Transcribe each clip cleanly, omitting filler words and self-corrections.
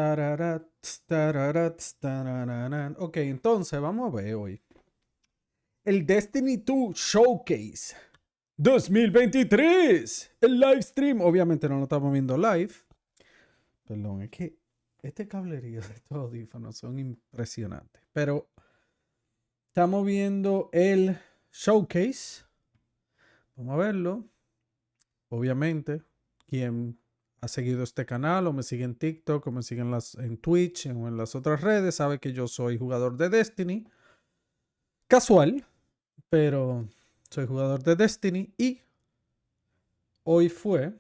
Tararat, tararat, tararán. Ok, entonces vamos a ver hoy. El Destiny 2 Showcase 2023. El live stream. Obviamente no lo estamos viendo live. Perdón, es que este cablerío de estos audífonos son impresionantes. Pero estamos viendo el Showcase. Vamos a verlo. Obviamente, quien ha seguido este canal o me sigue en TikTok o me sigue en Twitch o en las otras redes sabe que yo soy jugador de Destiny. Casual, pero soy jugador de Destiny y hoy fue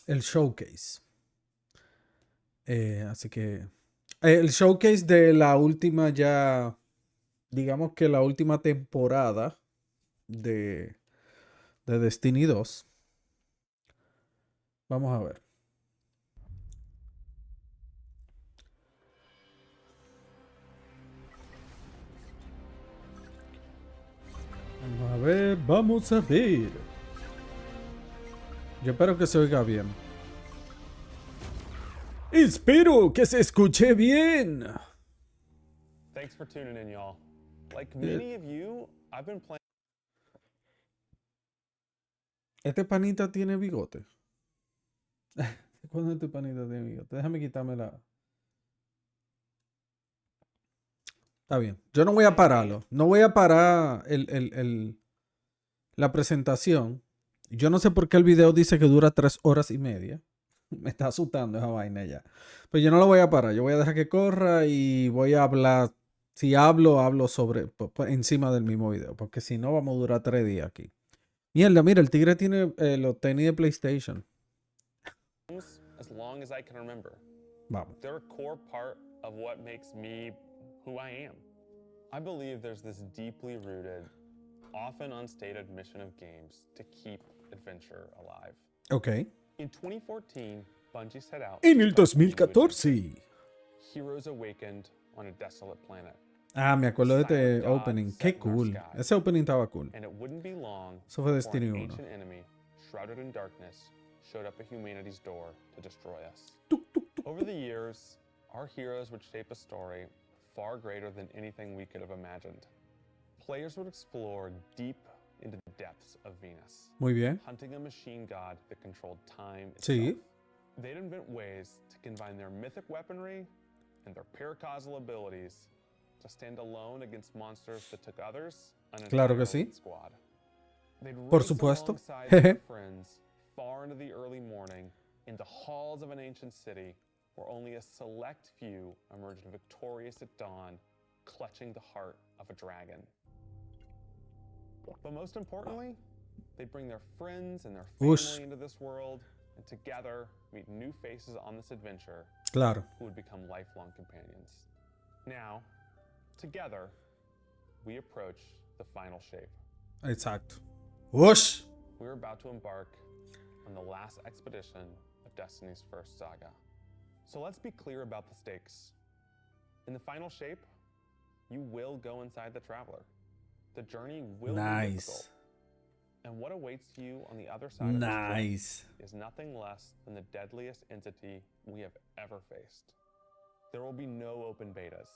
el showcase. Así que el showcase de la última ya, digamos que la última temporada de Destiny 2. Vamos a ver. Vamos a ver, vamos a ver. Yo espero que se oiga bien. Espero que se escuche bien. Thanks for tuning in, y'all. Like many of you, I've been playing. Este panita tiene bigote. ¿Cuándo este panita tiene bigote? Déjame quitarme la. Está bien. Yo no voy a pararlo. No voy a parar la presentación. Yo no sé por qué el video dice que dura 3 horas y media. Me está asustando esa vaina ya. Pues yo no lo voy a parar. Yo voy a dejar que corra y voy a hablar. Si hablo sobre encima del mismo video. Porque si no, vamos a durar 3 días aquí. Mierda, mira, el tigre tiene los tenis de PlayStation. As long as I can remember. Vamos. They're a core part of what makes me who I am. I believe there's this deeply rooted, often unstated mission of games to keep adventure alive. Ok. In 2014, Bungie set out. En el 2014. Heroes awakened on a desolate planet. Ah, me acuerdo de este opening. Qué cool. Ese opening estaba cool. And it wouldn't be long Eso fue before Destiny an 1. ancient enemy, shrouded in darkness, showed up at humanity's door to destroy us. Over the years, our heroes would shape a story far greater than anything we could have imagined. Players would explore deep into the depths of Venus, Muy bien. hunting a machine god that controlled time itself. Sí. They'd invent ways to combine their mythic weaponry and their paracausal abilities to stand alone against monsters that took others on an Claro que sí. squad. They'd Por race supuesto. alongside their friends far into the early morning in the halls of an ancient city where only a select few emerged victorious at dawn, clutching the heart of a dragon. But most importantly, they'd bring their friends and their family into this world and together meet new faces on this adventure. Claro. Who would become lifelong companions. Now, together, we approach the final shape. Exacto. Whoosh. We're about to embark on the last expedition of Destiny's first saga. So let's be clear about the stakes. In the final shape, you will go inside the Traveler. The journey will be difficult. And what awaits you on the other side of this trip is nothing less than the deadliest entity we have ever faced. There will be no open betas.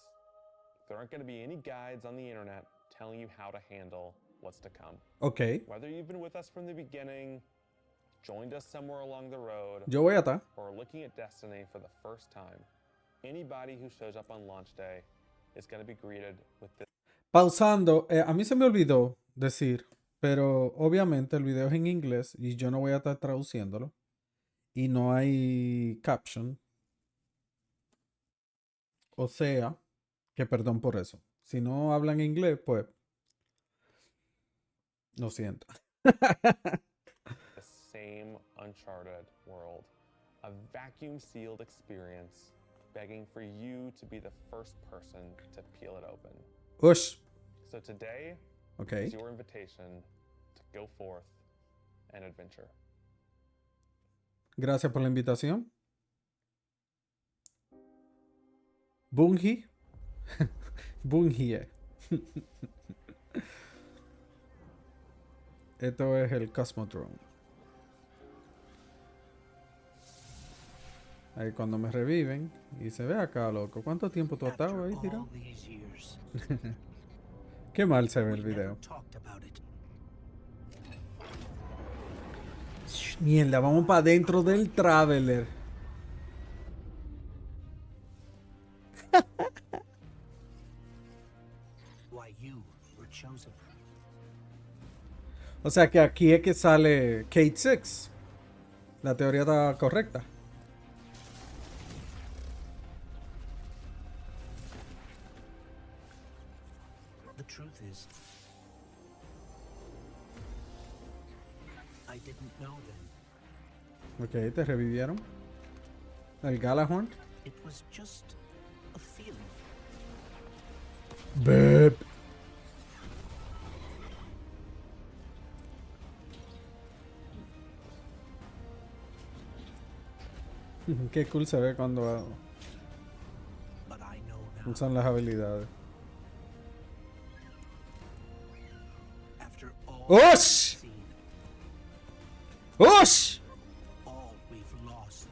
There aren't going to be any guides on the internet telling you how to handle what's to come. Ok. Whether you've been with us from the beginning, joined us somewhere along the road, Yo voy a estar. or looking at Destiny for the first time, anybody who shows up on launch day is going to be greeted with this. Pausando, a mí se me olvidó decir, pero obviamente el video es en inglés y yo no voy a estar traduciéndolo. Y no hay caption. O sea, que perdón por eso. Si no hablan inglés, pues lo siento. The same uncharted world, a vacuum-sealed experience, begging for you to be the first person to peel it open. Ush. So today is your invitation to go forth and adventure. Gracias por la invitación. Bungie. Bungie. Esto es el Cosmodrome. Ahí cuando me reviven. Y se ve acá, loco. ¿Cuánto tiempo tú has After estado ahí tirado? all these years, Qué mal se ve we el never video. talked about it. Mierda, vamos para dentro del Traveler. Why you were chosen. O sea que aquí es que sale Kate 6. La teoría está correcta. The truth is, I didn't know then. Ok, te revivieron. El Galahorn. It was just a feeling. Bep. Qué cool se ve cuando But I know now. usan las habilidades. After all ¡Ush! we've seen, ¡Ush! all we've lost,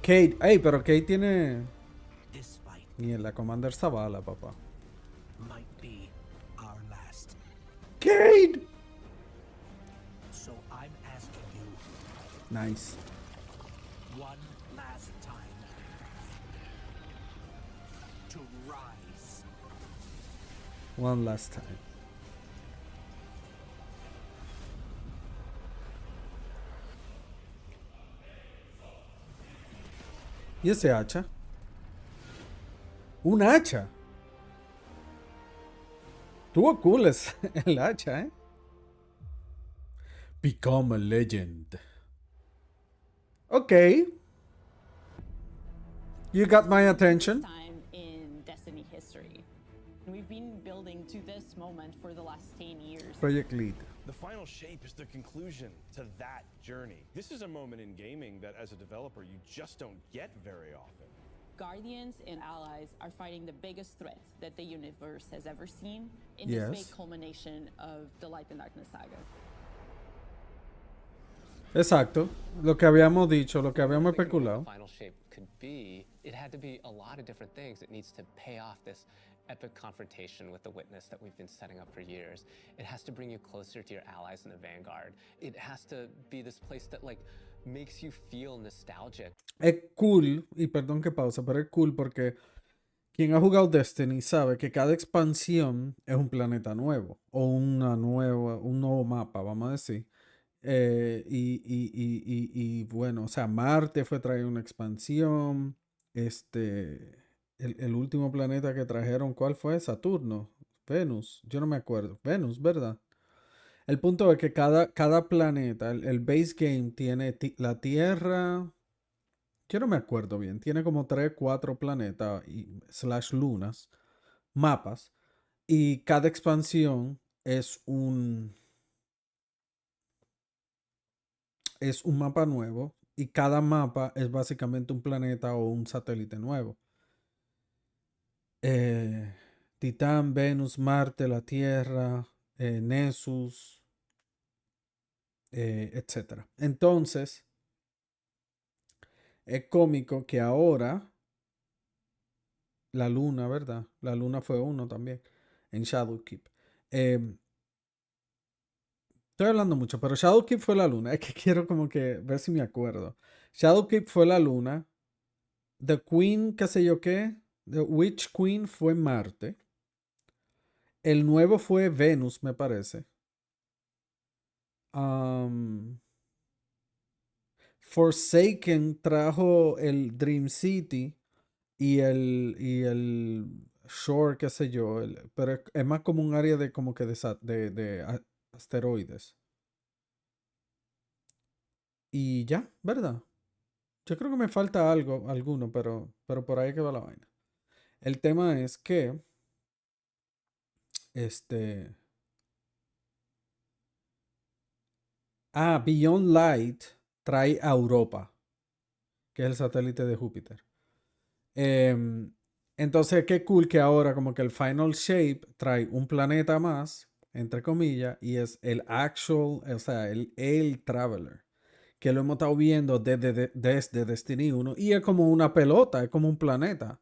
Kate, ey, pero Kate tiene. this fight Mierda, Commander Zavala, papá. might be our last. Kate! So I'm asking you Nice. one last time to rise. One last time. ¿Y ese hacha? ¿Un hacha? Tuvo cool el hacha, ¿eh? Become a legend. Okay. You got my attention. Time in Destiny history. We've been building to this moment for the last 10 years. Project Lead. The final shape is the conclusion to that journey. This is a moment in gaming that, as a developer, you just don't get very often. Guardians and allies are fighting the biggest threat that the universe has ever seen in Yes. this big culmination of the Light and Darkness saga. Exacto. Lo que habíamos dicho, lo que habíamos Thinking of what especulado. the final shape could be, it had to be a lot of different things. It needs to pay off this epic confrontation with the Witness that we've been setting up for years. It has to bring you closer to your allies in the Vanguard. It has to be this place that like makes you feel nostalgic. Es cool, y perdón que pausa, pero es cool porque quien ha jugado Destiny sabe que cada expansión es un planeta nuevo o un nuevo mapa, vamos a decir. Y bueno, o sea, Marte fue traer una expansión. El último planeta que trajeron, ¿cuál fue? Saturno, Venus, yo no me acuerdo. Venus, ¿verdad? El punto es que cada planeta, el base game tiene la Tierra. Yo no me acuerdo bien. Tiene como 3, 4 planetas y / lunas, mapas. Y cada expansión es un mapa nuevo. Y cada mapa es básicamente un planeta o un satélite nuevo. Titán, Venus, Marte, la Tierra, Nessus, etc. Entonces, es cómico que ahora la luna, ¿verdad? La luna fue uno también en Shadowkeep. Estoy hablando mucho, pero Shadowkeep fue la luna. Es que quiero como que ver si me acuerdo. Shadowkeep fue la luna. The Queen, qué sé yo qué. The Witch Queen fue Marte. El nuevo fue Venus, me parece. Forsaken trajo el Dream City y el Shore, qué sé yo. Pero es más como un área de como que de asteroides. Y ya, ¿verdad? Yo creo que me falta alguno, pero por ahí que va la vaina. El tema es que Beyond Light trae a Europa, que es el satélite de Júpiter. Entonces, qué cool que ahora como que el Final Shape trae un planeta más, entre comillas, y es el actual, o sea, el Traveler. que lo hemos estado viendo desde Destiny 1 y es como una pelota, es como un planeta.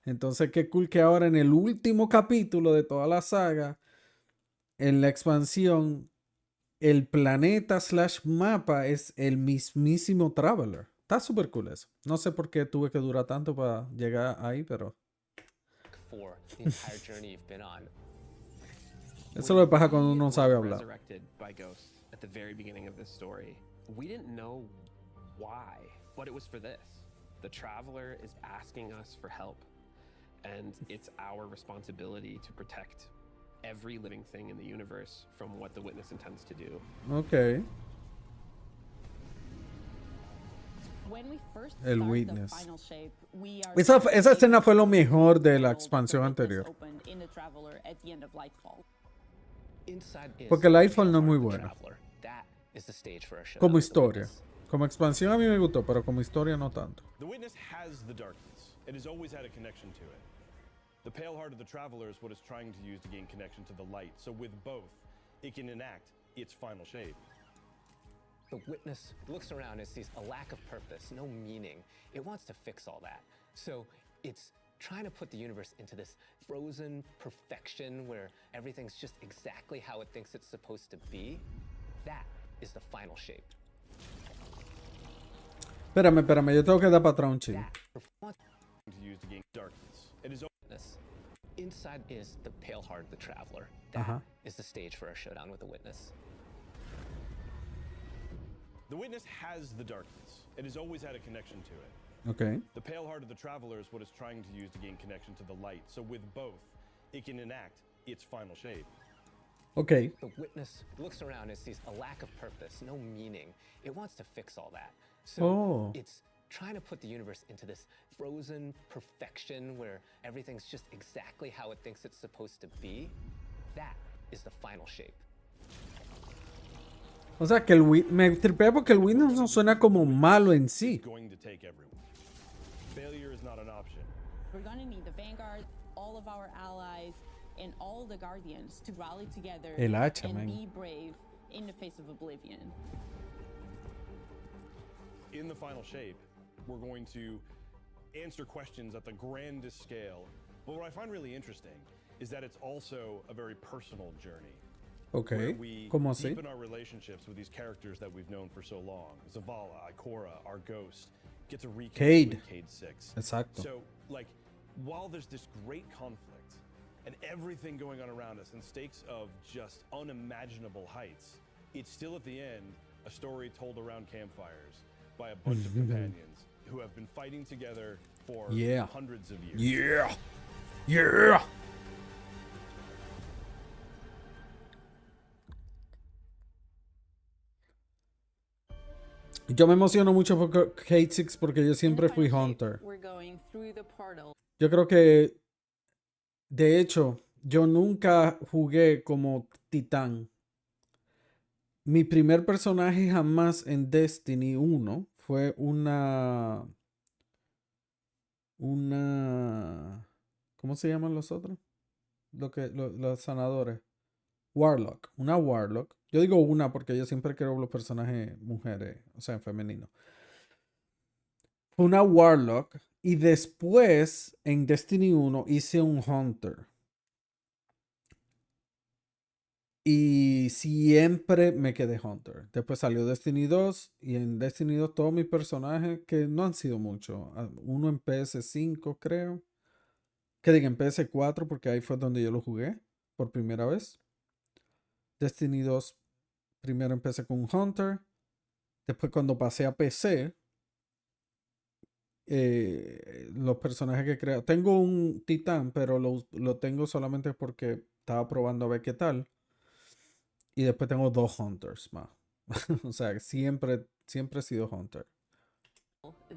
Entonces, qué cool que ahora en el último capítulo de toda la saga, en la expansión, el planeta / mapa es el mismísimo Traveler. Está súper cool eso. No sé por qué tuve que durar tanto para llegar ahí, pero for the entire journey you've been on. eso lo que pasa cuando uno no sabe were hablar. resurrected by ghosts at the very beginning of this story. We didn't know why, but it was for this. The traveler is asking us for help, and it's our responsibility to protect every living thing in the universe from what the witness intends to do. Ok. When we first El start witness. the final shape, we are Esa escena fue lo mejor de la world expansión the witness anterior. opened in the Traveler at the end of Lightfall. Inside is Porque Lightfall no es the muy heart of the buena. traveler. That is the stage for our showdown Como with the historia. witness. Como expansión a mí me gustó, pero como historia no tanto. The witness has the darkness. It has always had a connection to it. The pale heart of the traveler is what it's trying to use to gain connection to the light. So with both, it can enact its final shape. The witness looks around and sees a lack of purpose, no meaning. It wants to fix all that. So it's trying to put the universe into this frozen perfection where everything's just exactly how it thinks it's supposed to be. That is the final shape. Espérame, yo tengo que dar para atrás un chingo. That wants To use to gain darkness. It is witness. Inside is the pale heart of the traveler. That is the stage for our showdown with the witness. The witness has the darkness. It has always had a connection to it. Ok. The pale heart of the traveler is what it's trying to use to gain connection to the light. So with both, it can enact its final shape. Ok. The witness looks around and sees a lack of purpose, no meaning. It wants to fix all that. So Oh. it's trying to put the universe into this frozen perfection where everything's just exactly how it thinks it's supposed to be. That is the final shape. O sea que me tripea porque el Windows no suena como malo en sí. Going to take everyone. Failure is not an option. We're gonna need the Vanguard, all of our allies, and all the Guardians to rally together El hacha, and man. be brave in the face of oblivion. In the final shape, we're going to answer questions at the grandest scale. But what I find really interesting is that it's also a very personal journey. Ok. Where we ¿Cómo así? deepen our relationships with these characters that we've known for so long. Zavala, Ikora, our ghost, get to reconnect Cade. with Cade 6. Exacto. So, like, while there's this great conflict and everything going on around us and stakes of just unimaginable heights, it's still at the end a story told around campfires by a bunch of companions who have been fighting together for Yeah. hundreds of years. Yeah. Yeah. Yo me emociono mucho por Cade 6 porque yo siempre fui Hunter. We're going through the portal. Yo creo que, de hecho, yo nunca jugué como Titán. Mi primer personaje jamás en Destiny 1 fue una... ¿Cómo se llaman los otros? Los sanadores. Warlock. Una Warlock. Yo digo una porque yo siempre quiero los personajes mujeres, o sea, femeninos. Fue una Warlock. Y después, en Destiny 1, hice un Hunter. Y siempre me quedé Hunter. Después salió Destiny 2. Y en Destiny 2 todos mis personajes, que no han sido muchos. Uno en PS5, creo. Que diga en PS4, porque ahí fue donde yo lo jugué por primera vez. Destiny 2, primero empecé con un Hunter. Después cuando pasé a PC, los personajes que creo. Tengo un Titán, pero lo tengo solamente porque estaba probando a ver qué tal. Y después tengo 2 Hunters más. O sea, siempre he sido Hunter.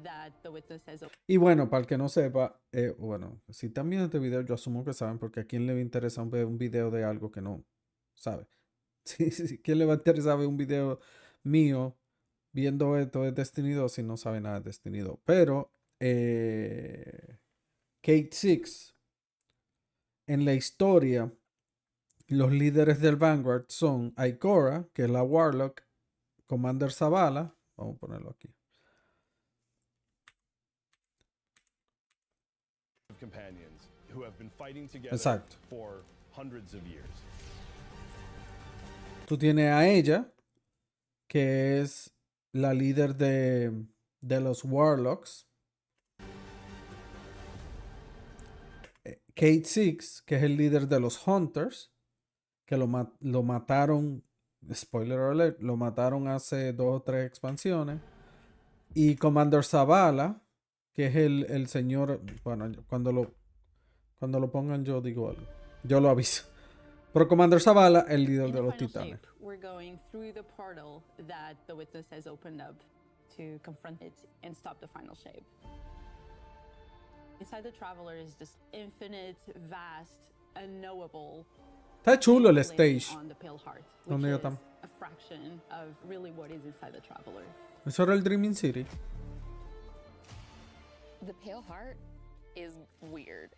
That the witness has Y bueno, para el que no sepa, bueno, si están viendo este video, yo asumo que saben, porque a quién le va a interesar ver un video de algo que no sabe. ¿Quién le va a interesar ver un video mío viendo esto de Destiny 2 si no sabe nada de Destiny 2? Pero, Cade 6, en la historia, los líderes del Vanguard son Ikora, que es la Warlock, Commander Zavala, Vamos a ponerlo aquí. Companions who have been fighting together Exacto. for hundreds of years. Tú tienes a ella, que es la líder de los Warlocks. Kate Six, que es el líder de los Hunters, que lo mataron, spoiler alert, lo mataron hace 2 o 3 expansiones. Y Commander Zavala, que es el señor, bueno, cuando lo pongan yo digo algo. Yo lo aviso. Pero Commander Zavala, el líder In de the los final titanes. shape, we're going through the portal that the witness has opened up to confront it and stop the final shape. Inside the Traveler is this infinite, vast, unknowable Está chulo el living stage. on the Pale Heart, which Donde yo is tam- a fraction of really what is inside the Traveler. Eso era el Dreaming City. The Pale Heart is weird.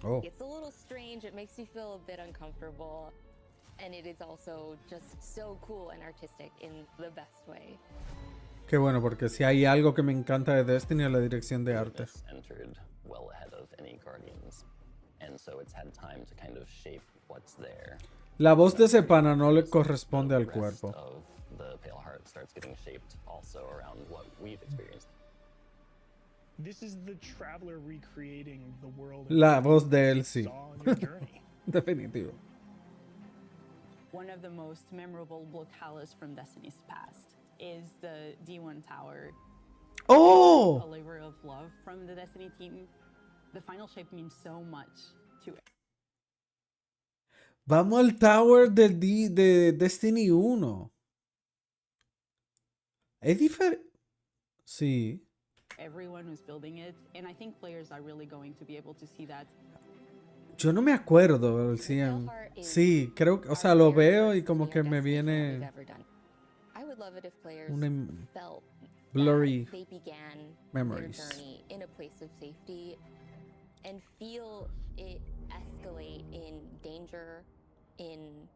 Oh. It's a little strange. It makes you feel a bit uncomfortable. And it is also just so cool and artistic in the best way. Qué bueno, porque si hay algo que me encanta de Destiny es la dirección de arte. Witness entered well ahead of any Guardians, and so it's had time to kind of shape what's there. La voz de ese pana no le So corresponde the al rest cuerpo. of the Pale Heart starts getting shaped also around what we've experienced. This is the traveler recreating the world La voz de él sí. saw on your journey. Definitivo. One of the most memorable locales from Destiny's past is the D1 Tower. A ¡Oh! labor of love from the Destiny team. The final shape means so much to Vamos al Tower de Destiny 1. Es diferente. Sí. everyone who's building it, and I think players are really going to be able to see that. Yo no me acuerdo del 100. Sí, creo que, o sea, lo veo y como que me viene I would love it if players una felt blurry that they began memories. their journey in a place of safety and feel it escalate in danger, in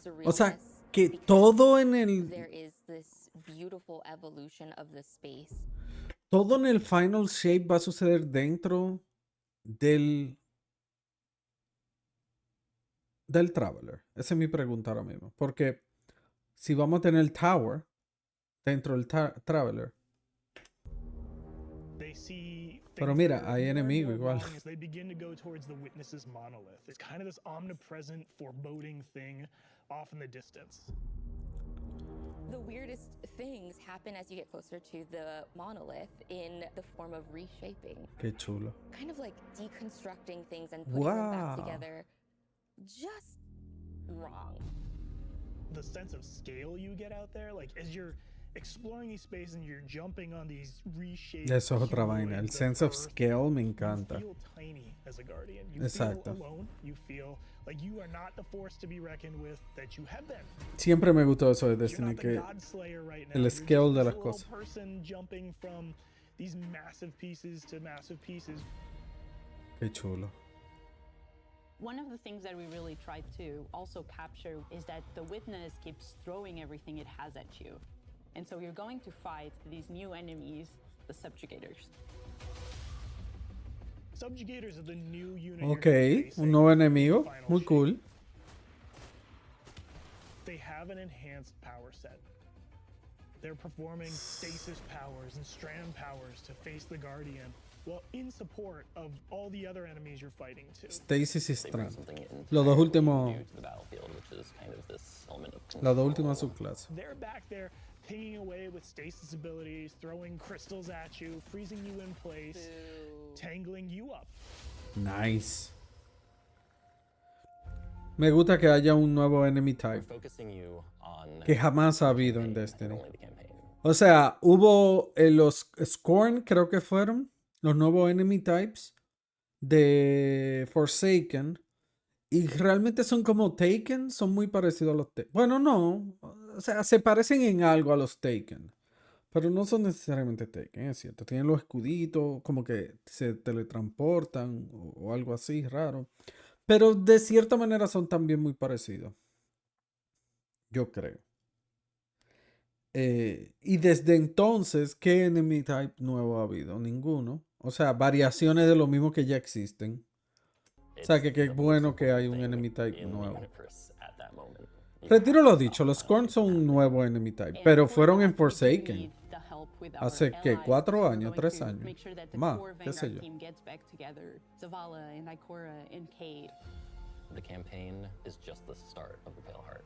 surrealness. O sea, que because todo en el there is this beautiful evolution of the space. todo en el final shape va a suceder dentro del Traveler. Esa es mi pregunta ahora mismo, porque si vamos a tener el Tower dentro del Traveler. They see Pero things mira, that are hay more and enemigo more igual. wrong as they begin to go towards the witness's monolith. It's kind of this omnipresent, foreboding thing off in the distance. The weirdest things happen as you get closer to the monolith in the form of reshaping. Qué chulo. Kind of like deconstructing things and putting them back Wow. together. Just wrong. The sense of scale you get out there, like as you're exploring these spaces and you're jumping on these reshaped Eso es otra vaina. El humanoids of sense of Earth, scale me you encanta. feel tiny as a guardian. You Exacto. feel alone. You feel like you are not the force to be reckoned with that you have been. Siempre me gustó eso de You're Destiny, not the que God Slayer right now. el You're scale just de this las little cosas. person jumping from these massive pieces to massive pieces. Qué chulo. One of the things that we really tried to also capture is that the witness keeps throwing everything it has at you. And so you're going to fight these new enemies, the subjugators. Subjugators are the new unit. you're Ok, gonna be facing un nuevo in the enemigo. final Muy shape. cool. They have an enhanced power set. They're performing stasis powers and strand powers to face the Guardian, while in support of all the other enemies you're fighting too. Stasis y They bring Strand. something Los dos entirely últimos, new to the battlefield, which is kind of this element of las dos últimas control. subclases. They're back there pinging away with stasis abilities, throwing crystals at you, freezing you in place, tangling you up. Nice. Me gusta que haya un nuevo enemy We're type focusing you on que jamás ha habido en campaign and Destiny. only the campaign. O sea, hubo los Scorn, creo que fueron los nuevos enemy types de Forsaken. Y realmente son como Taken, son muy parecidos a los Taken. Bueno, no. O sea, se parecen en algo a los Taken. Pero no son necesariamente Taken, es cierto. Tienen los escuditos, como que se teletransportan o algo así raro. Pero de cierta manera son también muy parecidos. Yo creo. Y desde entonces, ¿qué enemy type nuevo ha habido? Ninguno. O sea, variaciones de lo mismo que ya existen. O sea, que qué bueno que hay un enemy type nuevo. Retiro lo dicho, los Scorn son un nuevo enemy type, pero fueron en Forsaken. Hace, ¿qué? 4 años, 3 años. Más, qué sé yo. The campaign is just the start of the Pale Heart.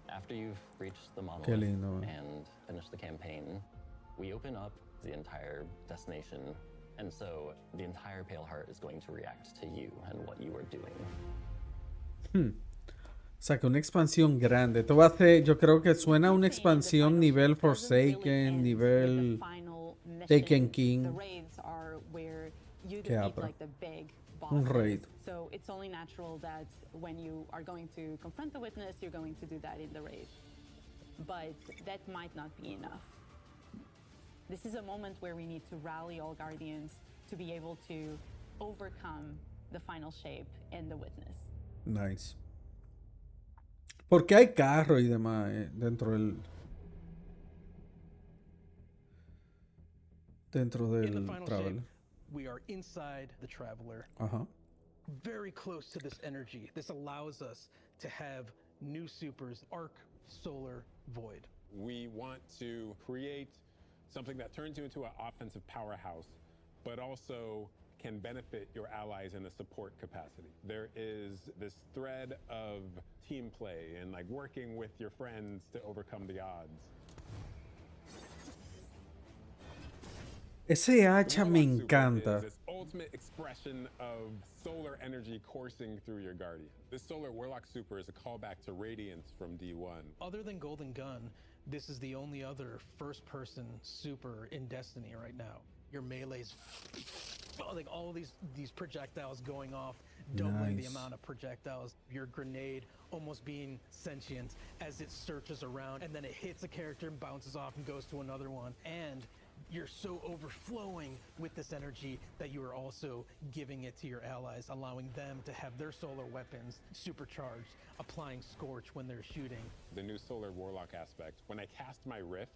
After you've reached the monolith Qué lindo. and finished the campaign, we open up the entire destination, and so the entire Pale Heart is going to react to you and what you are doing. O sea, que una expansión grande. Esto va a ser, yo creo que suena a una expansión nivel Forsaken, nivel Taken King. ¿Qué habla? Un raid. So it's only natural that when you are going to confront the witness, you're going to do that in the raid. But that might not be enough. This is a moment where we need to rally all guardians to be able to overcome the final shape and the witness. Nice. Porque hay carro y demás dentro del traveler. We are inside the traveler. Very close to this energy. This allows us to have new supers, arc, solar, void. We want to create something that turns you into an offensive powerhouse, but also can benefit your allies in a support capacity. There is this thread of team play and like working with your friends to overcome the odds. Ese hacha me encanta. This ultimate expression of solar energy coursing through your guardian. This solar warlock super is a callback to Radiance from D1. Other than Golden Gun, this is the only other first-person super in Destiny right now. Your melee's like all these projectiles going off, doubling the amount of projectiles. Your grenade almost being sentient as it searches around, and then it hits a character and bounces off and goes to another one. And you're so overflowing with this energy that you are also giving it to your allies, allowing them to have their solar weapons supercharged, applying Scorch when they're shooting. The new solar warlock aspect, when I cast my rift,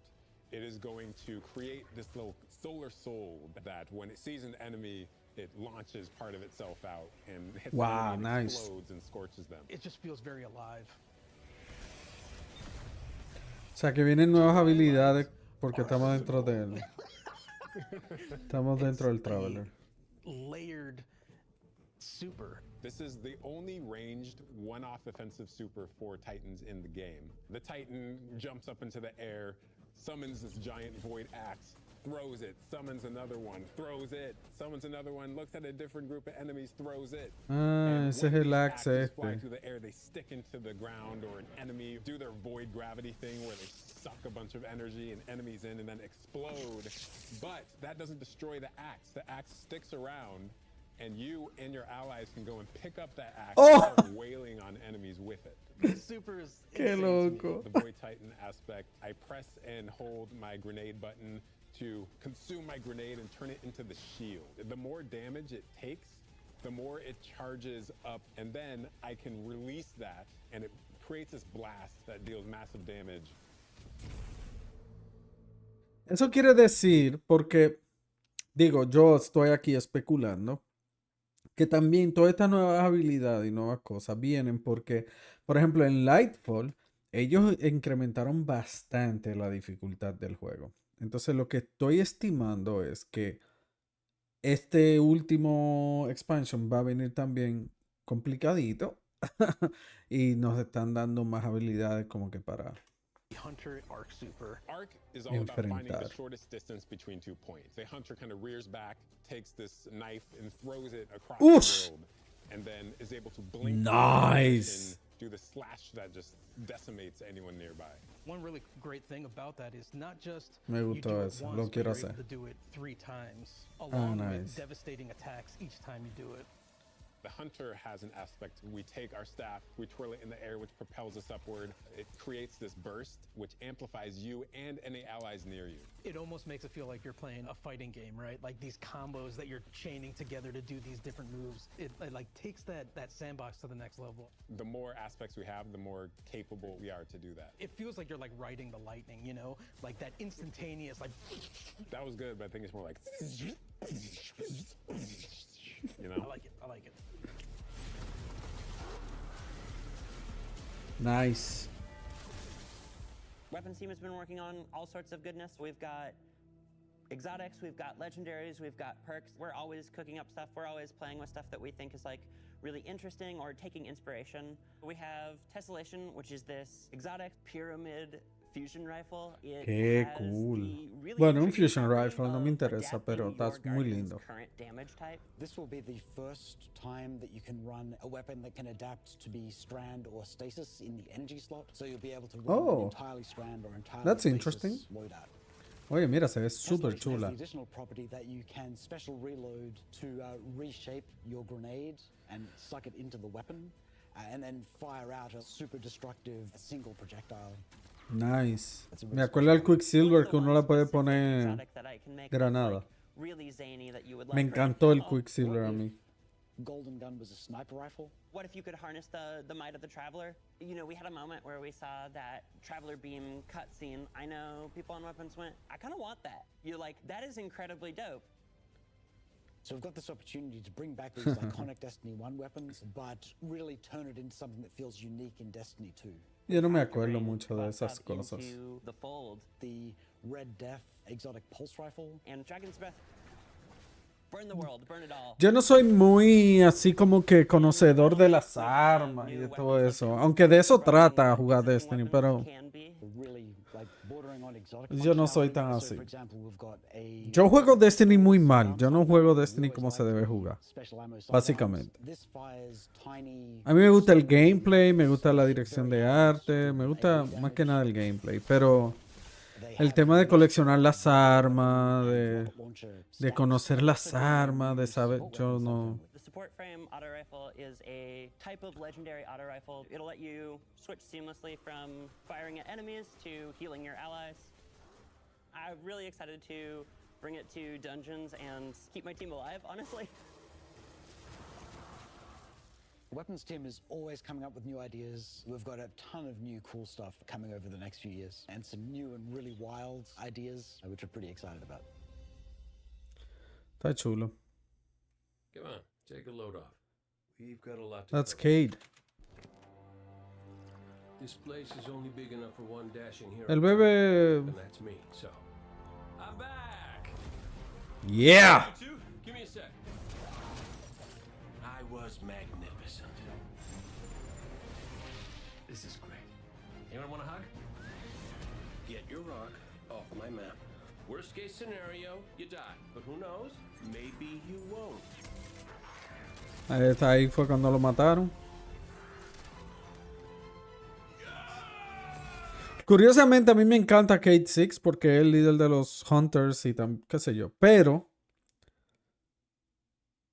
it is going to create this little solar soul that when it sees an enemy, it launches part of itself out and hits the enemy and explodes and scorches them. It just feels very alive. O sea, que vienen nuevas habilidades porque estamos dentro del traveler. Layered super. This is the only ranged one-off offensive super for Titans in the game. The Titan jumps up into the air, summons this giant void axe, throws it, summons another one, throws it, summons another one, looks at a different group of enemies, throws it. Ese es el axe fly through the air, they stick into the ground or an enemy, do their void gravity thing where they suck a bunch of energy and enemies in and then explode. But that doesn't destroy the axe. The axe sticks around and you and your allies can go and pick up that axe and start wailing on enemies with it. This super is Qué loco. The Void Titan aspect, I press and hold my grenade button to consume my grenade and turn it into the shield. The more damage it takes, the more it charges up, and then I can release that, and it creates this blast that deals massive damage. Eso quiere decir, porque, digo, yo estoy aquí especulando, que también todas estas nuevas habilidades y nuevas cosas vienen porque, por ejemplo, en Lightfall, ellos incrementaron bastante la dificultad del juego. Entonces, lo que estoy estimando es que este último expansion va a venir también complicadito y nos están dando más habilidades como que para Hunter Arc super. Arc is all about finding the shortest distance between 2 points. The hunter kind of rears back, takes this knife and throws it across the world, and then is able to blink and do the slash that just decimates anyone nearby. One really great thing about that is not just Me you gustó do it eso, once, lo but quiero you're hacer. able to do it 3 times, along with devastating attacks each time you do it. The hunter has an aspect. We take our staff, we twirl it in the air, which propels us upward. It creates this burst, which amplifies you and any allies near you. It almost makes it feel like you're playing a fighting game, right? Like these combos that you're chaining together to do these different moves. It like takes that sandbox to the next level. The more aspects we have, the more capable we are to do that. It feels like you're like riding the lightning, you know? Like that instantaneous, like... That was good, but I think it's more like... You know? I like it, I like it. Nice. Weapons team has been working on all sorts of goodness. We've got exotics, we've got legendaries, we've got perks. We're always cooking up stuff. We're always playing with stuff that we think is like really interesting or taking inspiration. We have Tessellation, which is this exotic pyramid fusion rifle. It Qué has cool. the really Bueno, un intriguing fusion property rifle no of me interesa, adapting pero your está muy guardian's lindo. current damage type. This will be the first time that you can run a weapon that can adapt to be strand or stasis in the energy slot. So you'll be able to run an entirely strand or entirely That's stasis interesting. loadout. Oye, mira, se ve súper Tessellation has chula. the additional property that you can special reload to reshape your grenade and suck it into the weapon, and then fire out a super destructive single projectile. Nice. Me acuerdo del Quicksilver que uno le puede poner granada. Really zany that you would Me like. encantó el Quicksilver a mí. Golden Gun was a sniper rifle. What if you could harness the might of the Traveler? You know, we had a moment where we saw that Traveler beam cutscene. I know people on Weapons went, I kind of want that. You're like, that is incredibly dope. So we've got this opportunity to bring back these iconic Destiny 1 weapons, but really turn it into something that feels unique in Destiny 2. Yo no me acuerdo mucho de esas cosas. Into the fold. The Red Death exotic pulse rifle. And Dragon's Breath. Burn the world, burn it all. Yo no soy muy así como que conocedor de las armas y de todo eso. Aunque de eso trata jugar Destiny, pero yo no soy tan así. Yo juego Destiny muy mal. Yo no juego Destiny como se debe jugar. Básicamente. A mí me gusta el gameplay, me gusta la dirección de arte, me gusta más que nada el gameplay, pero el tema de coleccionar las armas, de conocer las armas, de saber, yo no. The support frame auto rifle is a type of legendary auto rifle. It'll let you switch seamlessly from firing at enemies to healing your allies. I'm really excited to bring it to dungeons and keep my team alive, honestly. The weapons team is always coming up with new ideas. We've got a ton of new cool stuff coming over the next few years, and some new and really wild ideas, which we're pretty excited about. Está chulo. Come on, take a load off. We've got a lot to That's cover. Cade. This place is only big enough for one dashing hero. El bebé. And that's me, so. I'm back! Yeah! Give me a sec. I was magnificent. This is great. Anyone want a hug? Get your rock off my map. Worst case scenario, you die. But who knows? Maybe you won't. Ahí fue cuando lo mataron. Curiosamente a mí me encanta Cade 6 porque es el líder de los Hunters y qué sé yo. Pero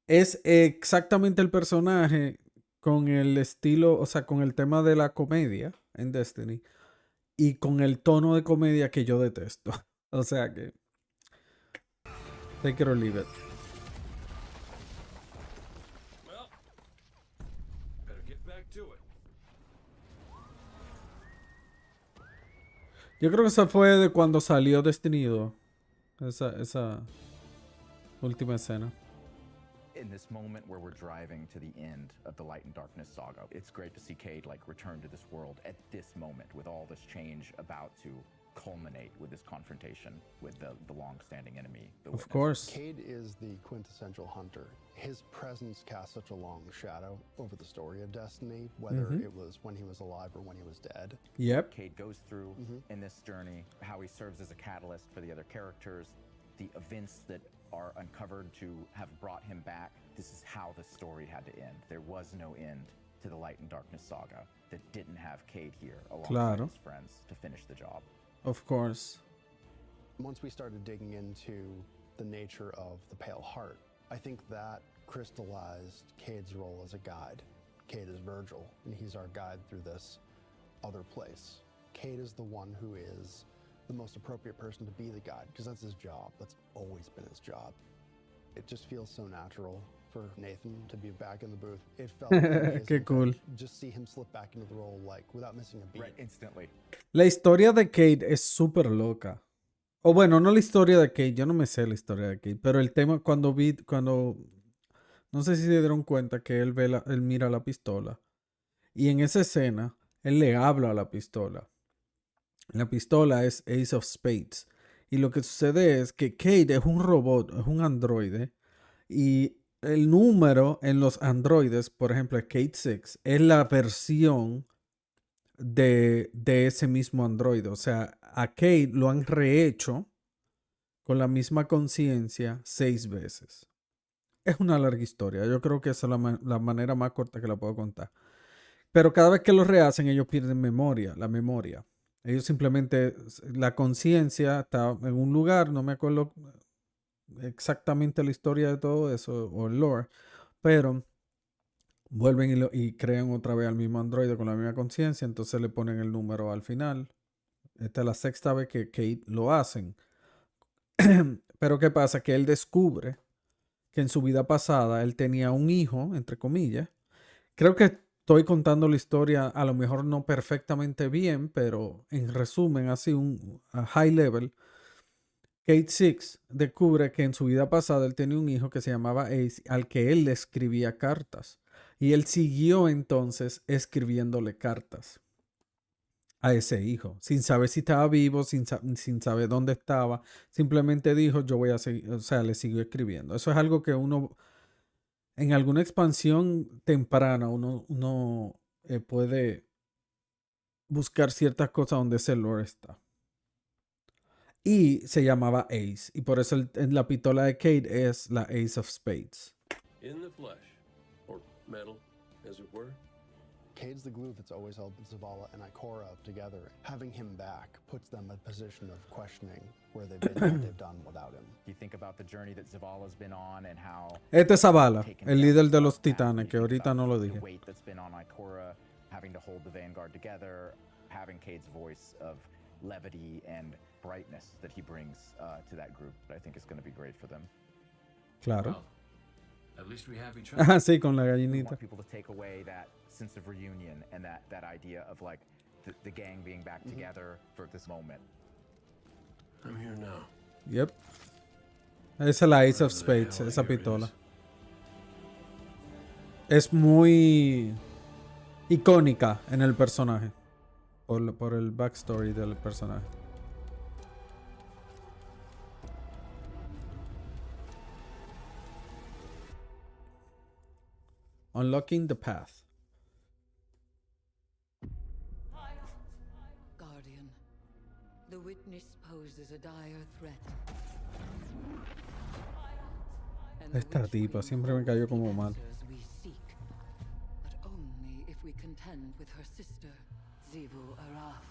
es exactamente el personaje con el estilo, o sea, con el tema de la comedia en Destiny y con el tono de comedia que yo detesto. O sea que take it or leave it. Well, better get back to it. Yo creo que esa fue de cuando salió Destiny 2. Esa última escena. In this moment where we're driving to the end of the Light and Darkness saga, it's great to see Cade like return to this world at this moment with all this change about to culminate with this confrontation with the long-standing enemy. Of course. Cade is the quintessential hunter. His presence casts such a long shadow over the story of Destiny, whether it was when he was alive or when he was dead. Yep. Cade goes through in this journey, how he serves as a catalyst for the other characters, the events that are uncovered to have brought him back. This is how the story had to end. There was no end to the Light and Darkness saga that didn't have Cade here alongside his friends to finish the job. Of course. Once we started digging into the nature of the Pale Heart, I think that crystallized Cade's role as a guide. Cade is Virgil, and he's our guide through this other place. Cade is the one who is the most appropriate person to be the guide, because that's his job. That's always been his job. It just feels so natural for Nathan to be back in the booth. It felt amazing Qué cool. to just see him slip back into the role like without missing a beat. Right, instantly. La historia de Kate es súper loca. O bueno, no la historia de Kate, yo no me sé la historia de Kate, pero el tema cuando no sé si se dieron cuenta que él mira la pistola y en esa escena él le habla a la pistola. La pistola es Ace of Spades y lo que sucede es que Kate es un robot, es un androide y el número en los androides, por ejemplo, Kate 6, es la versión de ese mismo androide. O sea, a Kate lo han rehecho con la misma conciencia 6 veces. Es una larga historia. Yo creo que esa es la manera más corta que la puedo contar. Pero cada vez que lo rehacen, ellos pierden la memoria. Ellos simplemente, la conciencia está en un lugar, no me acuerdo exactamente la historia de todo eso o el lore, pero vuelven y crean otra vez al mismo androide con la misma conciencia, entonces le ponen el número al final. Esta es la 6ª vez que Kate lo hacen. Pero ¿qué pasa? Que él descubre que en su vida pasada él tenía un hijo, entre comillas. Creo que estoy contando la historia a lo mejor no perfectamente bien, pero en resumen, así a high level. Kate 6 descubre que en su vida pasada él tenía un hijo que se llamaba Ace, al que él le escribía cartas. Y él siguió entonces escribiéndole cartas a ese hijo, sin saber si estaba vivo, sin saber dónde estaba. Simplemente dijo, yo voy a seguir, o sea, le siguió escribiendo. Eso es algo que uno, en alguna expansión temprana, uno puede buscar ciertas cosas donde ese lore está. Y se llamaba Ace. Y por eso la pistola de Kate es la Ace of Spades. In the flesh, or metal, as it were. Cade's the glue that's always held Zavala and Ikora together. Having him back puts them in a position of questioning where they've been, what they've done without him. You think about the journey that Zavala's been on and how Este es Zavala, el líder de los titanes, que ahorita no lo dije. The weight that's been on Ikora, having to hold the Vanguard together, having Cade's voice of levity and brightness that he brings to that group, that I think is going to be great for them. Claro. Well, at least we have each other. Ah, sí, con la We gallinita. want people to take away that sense of reunion and that idea of like the gang being back together for this moment. I'm here now. Yep. Esa es la Ace of Spades, esa pistola. Es muy icónica en el personaje. Por el backstory del personaje. Unlocking the path. Guardian, the witness poses a dire threat. And the Esta witch tipa queen siempre me cayó como mal. answers we seek, but only if we contend with her sister, Zivu Araf.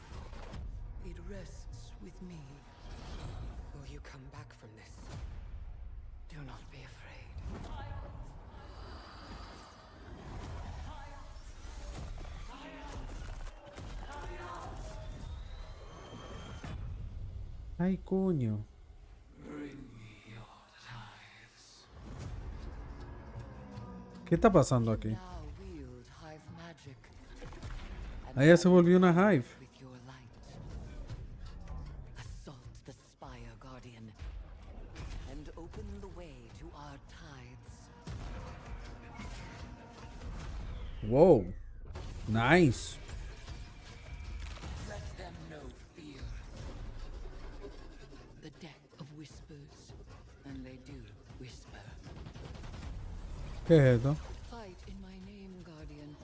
It rests with me. Will you come back from this? Do not be afraid. Ay, coño. ¿Qué está pasando aquí? Now wield hive magic. And Ella se volvió una hive. with your light. Assault the spire, Guardian, and open the way to our tides. Wow. Nice. Let them know fear. The death of whispers, and they do whisper. ¿Qué es esto? Fight in my name, Guardian.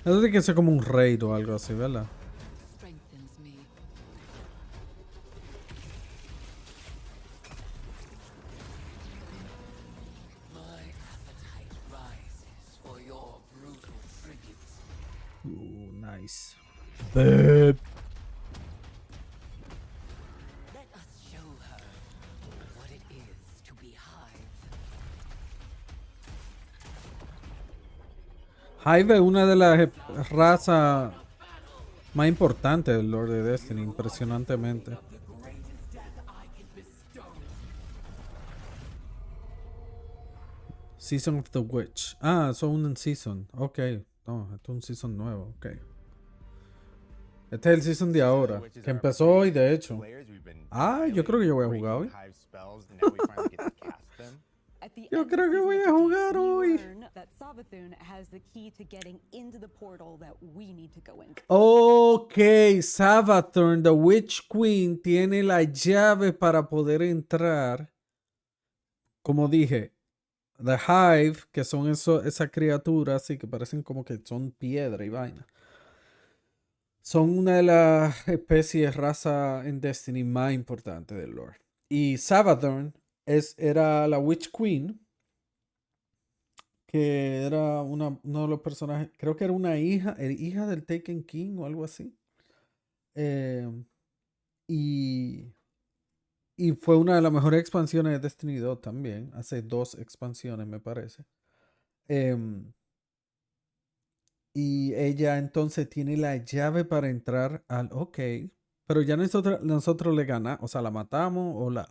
Eso tiene que ser como un raid o algo así, ¿verdad? Strengthens me. My appetite rises for your brutal tribute. Nice. Let us show her what it is to be high. Hive es una de las razas más importantes del Lord de Destiny, impresionantemente. Season of the Witch. Ah, eso es un season. Ok. No, esto es un season nuevo. Ok. Este es el season de ahora. Que empezó hoy, de hecho. Ah, yo creo que yo voy a jugar hoy. Yo creo que voy a jugar hoy. Ok, Savathorn, the Witch Queen, tiene la llave para poder entrar. Como dije, The Hive, que son esas criaturas así que parecen como que son piedra y vaina. Son una de las especies, raza en Destiny más importantes del lore. Y Savathorn era la Witch Queen, que era uno de los personajes, creo que era una hija del Taken King o algo así. Y fue una de las mejores expansiones de Destiny 2 también. Hace 2 expansiones, me parece. Y ella entonces tiene la llave para entrar al... Ok. Pero ya nosotros le ganamos. O sea, la matamos o la...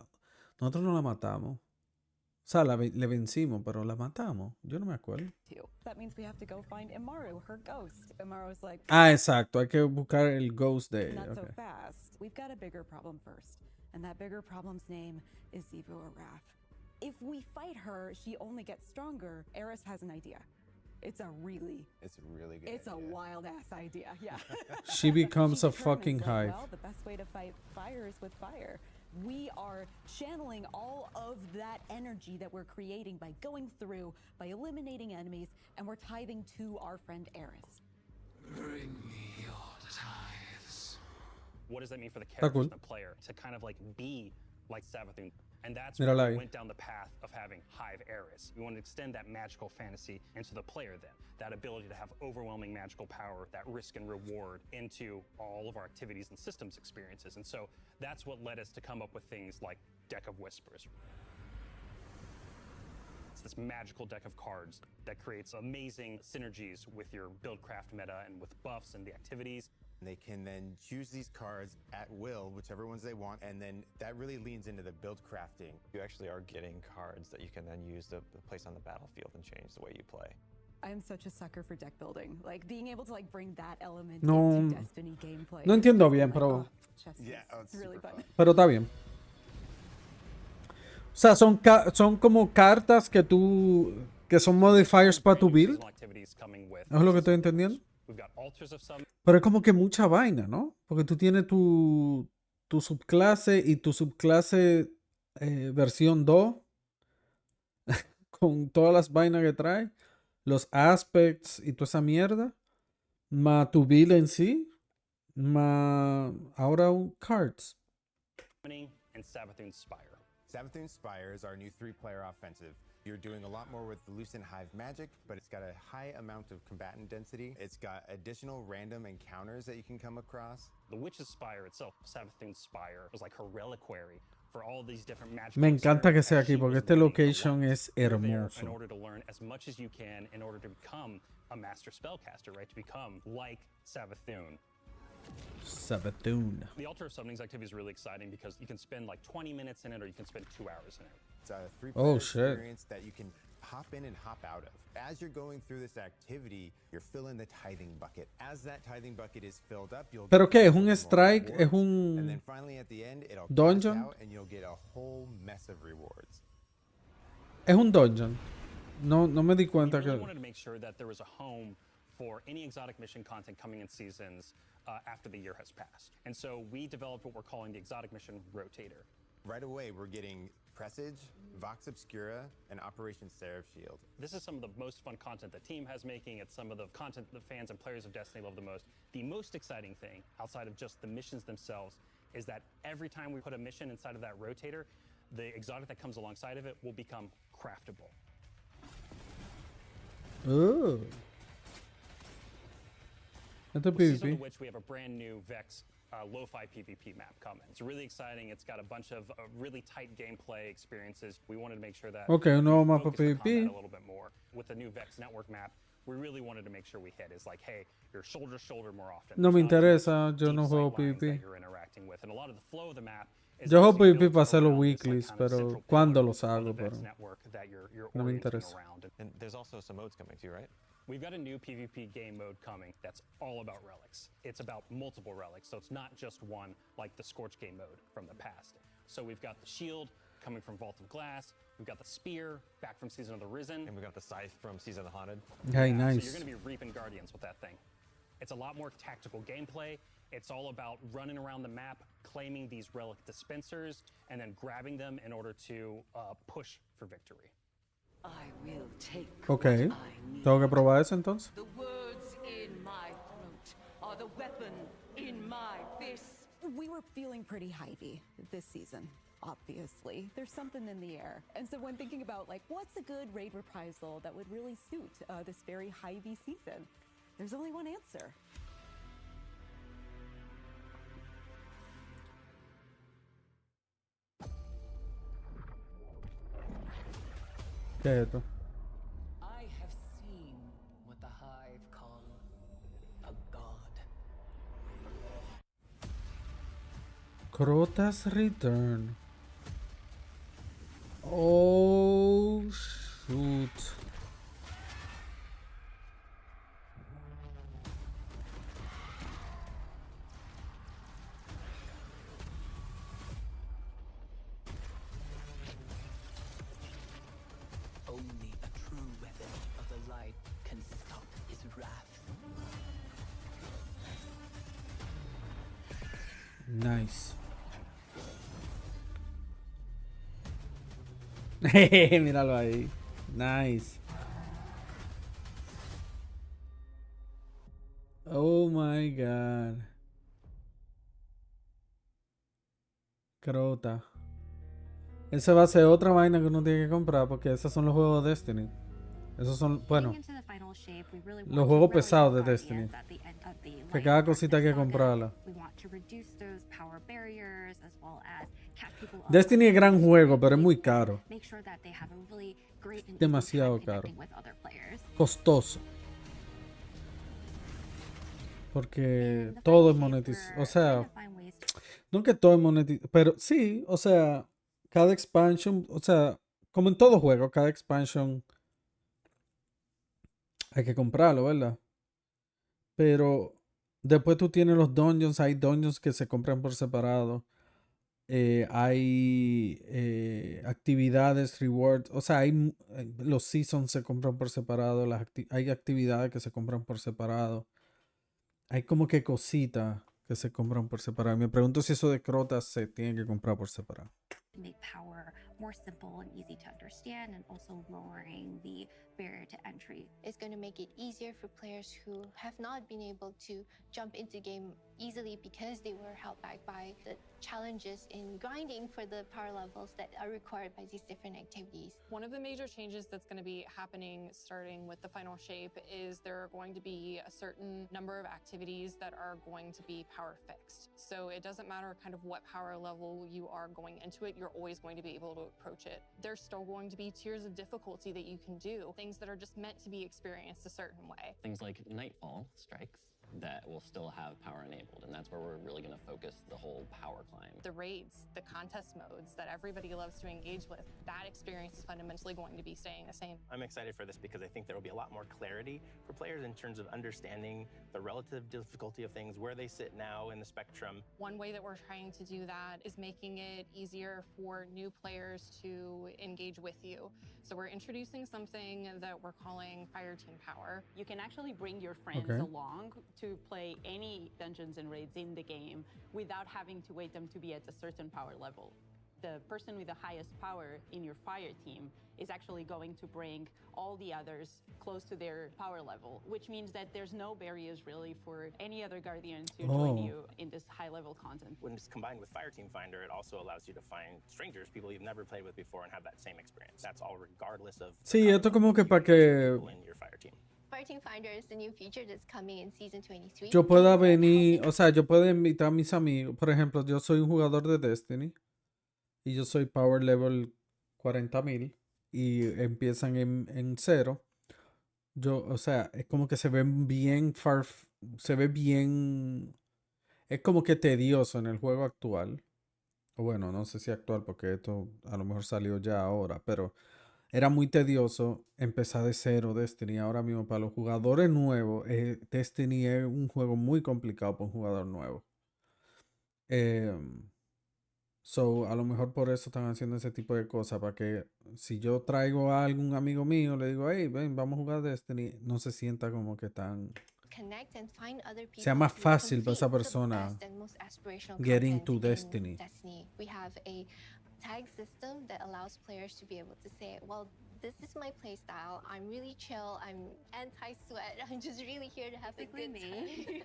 Nosotros no la matamos. O sea, le vencimos, pero la matamos. Yo no me acuerdo. Ah, exacto. Hay que buscar el ghost de ella. Okay. We've got a bigger problem first, and that bigger problem's name is Zivu Araf. If we fight her, she only gets stronger. Eris has an idea. It's a really good It's idea. A wild ass idea, yeah. She becomes a fucking hive. Well, the best way to fight fire is with fire. We are channeling all of that energy that we're creating by going through, by eliminating enemies, and we're tithing to our friend Eris. Bring me your tithes. What does that mean for the character and the player to kind of like be like Savathun? And that's why we went down the path of having Hive Eris. We want to extend that magical fantasy into the player then. That ability to have overwhelming magical power, that risk and reward into all of our activities and systems experiences. And so that's what led us to come up with things like Deck of Whispers. It's this magical deck of cards that creates amazing synergies with your build craft meta and with buffs and the activities. They can then choose these cards at will, whichever ones they want, and then that really leans into the build crafting. You actually are getting cards that you can then use to place on the battlefield and change the way you play. I am such a sucker for deck building. Like being able to like bring that element No, into Destiny gameplay. no entiendo bien, pero It's really fun. Pero está bien. O sea, son como cartas que son modifiers para tu build. ¿Es lo que estoy entendiendo? Pero es como que mucha vaina, ¿no? Porque tú tienes tu subclase y tu subclase versión 2 con todas las vainas que trae, los aspects y toda esa mierda, más tu build en sí, más ahora cards. And Savathun Spire. Savathun Spire is our new 3-player offensive. You're doing a lot more with the Lucent Hive magic, but it's got a high amount of combatant density. It's got additional random encounters that you can come across. The Witch's Spire itself, Savathun Spire, was like her reliquary for all these different magical. Me encanta que sea aquí porque este location es hermoso. In order to learn as much as you can in order to become a master spellcaster, right? To become like Savathun. Savathun. The Altar of Summonings activity is really exciting because you can spend like 20 minutes in it or you can spend 2 hours in it. It's a 3-player experience that you can hop in and hop out of. As you're going through this activity, you're filling the tithing bucket. As that tithing bucket is filled up, you'll ¿Pero qué? ¿Es un strike? ¿Es un and then finally at the end, it'll dungeon? out and you'll get a whole mess of rewards. Es un dungeon. No me di cuenta we really que wanted to make sure that there was a home for any exotic mission content coming in seasons after the year has passed. And so we developed what we're calling the exotic mission rotator. Right away, we're getting Presage, Vox Obscura, and Operation Seraph Shield. This is some of the most fun content the team has making. It's some of the content the fans and players of Destiny love the most. The most exciting thing, outside of just the missions themselves, is that every time we put a mission inside of that rotator, the exotic that comes alongside of it will become craftable. Oh. That's a Season PvP. of which we have a brand new Vex lo-fi PvP map coming. It's really exciting. It's got a bunch of really tight gameplay experiences. We wanted to make sure that Okay, un nuevo mapa focus the combat PvP. a little bit more. With the new Vex network map, we really wanted to make sure we hit is like, hey, you're shoulder to shoulder more often. No me There's not as much interesa, yo deep no juego sight lines that PvP. you're interacting with. And a lot of the flow of the map is Yo juego obviously PvP built para hacer los around this, like, weeklies, kind of pero central cuando pillar los on the hago, Vex pero network that you're no me orienting interesa. around. And there's also some modes coming too, right? We've got a new PvP game mode coming that's all about relics. It's about multiple relics, so it's not just one like the Scorch game mode from the past. So we've got the shield coming from Vault of Glass, we've got the spear back from Season of the Risen. And we got the scythe from Season of the Haunted. Hey, So nice. you're gonna be reaping Guardians with that thing. It's a lot more tactical gameplay. It's all about running around the map, claiming these relic dispensers, and then grabbing them in order to push for victory. I will take Ok. what I need. Tengo que probar eso entonces. The words in my throat are the weapon in my fist. We were feeling pretty Hy-Vee this season, obviously. There's something in the air. And so when thinking about, like, what's a good raid reprisal that would really suit this very Hy-Vee season, there's only one answer. ¿Qué es esto? I have seen what the Hive call a god. Crota's Return. Oh, shoot. Only a true weapon of the light can stop his wrath. Nice. Míralo ahí. Nice. Oh my god. Crota. Esa va a ser otra vaina que uno tiene que comprar porque esos son los juegos de Destiny. Esos son, bueno, los juegos pesados de Destiny. Que cada cosita hay que comprarla. Destiny es gran juego, pero es muy caro. Demasiado caro. Costoso. Porque todo es monetizado. O sea, no que todo es monetizado, pero sí, o sea, cada expansion, o sea, como en todo juego, cada expansion hay que comprarlo, ¿verdad? Pero después tú tienes los dungeons, hay dungeons que se compran por separado. Hay actividades, rewards, o sea, los seasons se compran por separado, hay actividades que se compran por separado. Hay como que cositas que se compran por separado. Me pregunto si eso de Crota se tiene que comprar por separado. Make power more simple and easy to understand, and also lowering the barrier to entry. It's going to make it easier for players who have not been able to jump into game easily because they were held back by the challenges in grinding for the power levels that are required by these different activities. One of the major changes that's going to be happening starting with the final shape is there are going to be a certain number of activities that are going to be power fixed. So it doesn't matter kind of what power level you are going into it, you're always going to be able to approach it. There's still going to be tiers of difficulty that you can do, things that are just meant to be experienced a certain way. Things like Nightfall strikes that will still have power enabled, and that's where we're really going to focus the whole power climb. The raids, the contest modes that everybody loves to engage with, that experience is fundamentally going to be staying the same. I'm excited for this because I think there will be a lot more clarity for players in terms of understanding the relative difficulty of things, where they sit now in the spectrum. One way that we're trying to do that is making it easier for new players to engage with you. So we're introducing something that we're calling Fire Team Power. You can actually bring your friends along to play any dungeons and raids in the game without having to wait them to be at a certain power level. The person with the highest power in your fire team is actually going to bring all the others close to their power level, which means that there's no barriers really for any other guardian to join you in this high level content. When it's combined with Fire Team Finder, it also allows you to find strangers, people you've never played with before, and have that same experience. That's all regardless of Sí, esto como que para que in your fire team. Fire Team Finder is the new feature that's coming in Season 23. yo pueda venir, o sea, yo puedo invitar a mis amigos. Por ejemplo, yo soy un jugador de Destiny y yo soy power level 40,000 y empiezan en 0. o sea, es como que se ve bien se ve bien, es como que tedioso en el juego actual. O bueno, no sé si actual porque esto a lo mejor salió ya ahora, pero era muy tedioso empezar de cero Destiny. Ahora mismo para los jugadores nuevos, Destiny es un juego muy complicado para un jugador nuevo. So, a lo mejor por eso están haciendo ese tipo de cosas, para que si yo traigo a algún amigo mío, le digo, hey, ven, vamos a jugar Destiny, no se sienta como que tan... Connect and find other people sea más to fácil para esa complete the persona best and most aspirational get content into in Destiny. Destiny. We have a tag system that allows players to be able to say, well, this is my play style. I'm really chill. I'm anti-sweat. I'm just really here to have a good time.